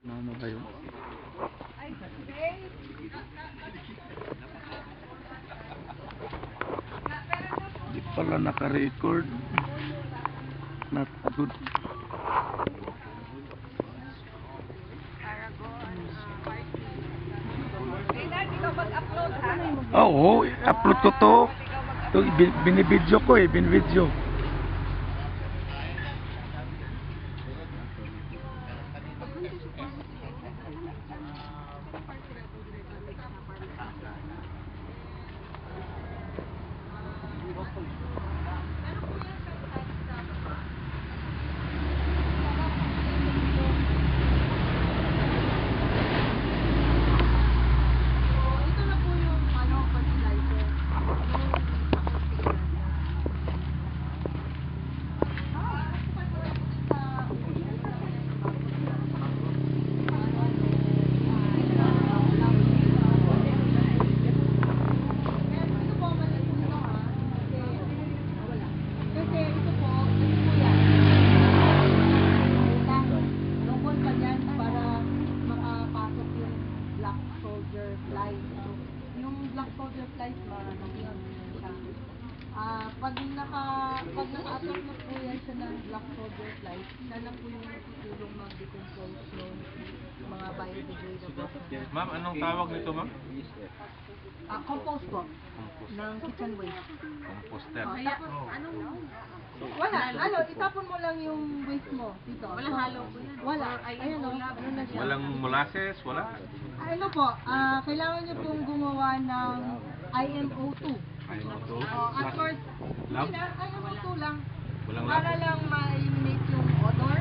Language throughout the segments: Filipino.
Ano ba yun? Di pala naka-record. Not good. Oo, upload ko to. Ito, binibidyo ko binibidyo. Pag naka-upload na po yan siya ng black soldier flies, siya lang po yung natutulong mag-decompose ng mga biodegradable. Ma'am, anong tawag nito, ma'am? Compost po, ng kitchen waste. Composter. Wala, itapon mo lang yung waste mo dito. Walang halo po yan. Wala, ayun o, ano na siya. Walang molasses, wala? Ano po, kailangan nyo pong gumawa ng IMO2. IMO2? At first, Lab? IMO2 lang. Walang lab? Para lang ma-eliminate yung odor,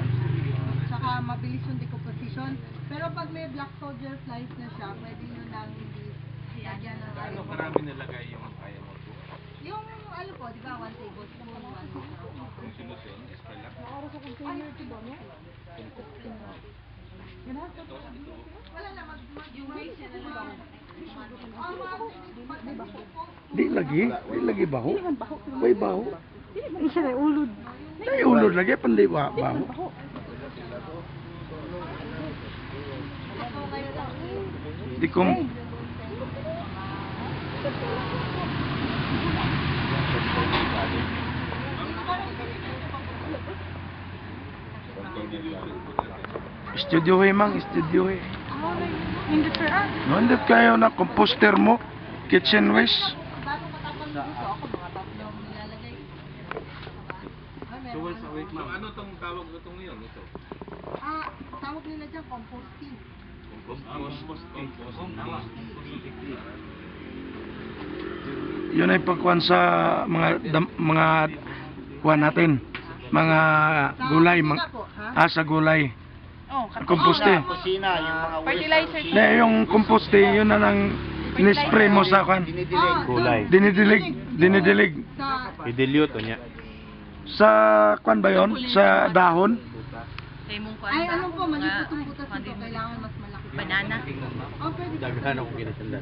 tsaka mabilis yung decomposition. Pero pag may black soldier flies na siya, pwede nyo nang hindi lagyan ng Ano IMO2. karami nilagay yung IMO2? Yung ano po, di ba, 1 tablespoon, 1 Kung solusyon, spray lang? wala na, yung waste na lang. Di lagi baho. May baho. Isa na ulod. May ulod lagi pandi baho. Di kong studio mang studio Hindi sir. Nandit kayo na composter mo, kitchen waste. Bago matapang dito, ako mga tatlong nilalagay. So, ano tong tawag na itong ngayon? Ito? Tawag nila dyan, composting. Yun ay pagkuhan sa mga kuhan natin. Mga gulay, sa gulay. Oh, Komposte. Kusina, yung mga fertilizer. Na yung komposte, yun na nang in-spray mo sa kuhan. Gulay. Dinidilig. Sa I-dilute o niya. Sa kuhan ba yun? Sa dahon? ay, ano po, malipot yung butas nito, kailangan mas malaki. Banana. Oh, pwede. Daghan ako kinasanda.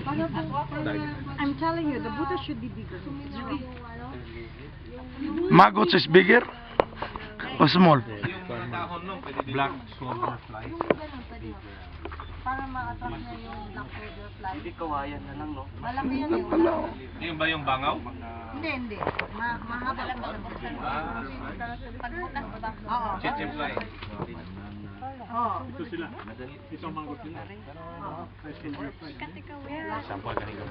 Para po, para I'm telling you, the butas should be bigger. suminaw yung ano, Maggots is bigger o small? Yung mga dahon nung pwede din. Black soldier fly. yung ganun, pwede mo. Para ma-attract niya yung black soldier fly. Hindi kawayan na lang, no? Malaki yan Ano yung pala? Yung ba yung bangaw? Hindi. Mahaba lang po. Pagbutas ba? Oo. Chichen fly. Oo. Kasi ka, where? Sampal kanina.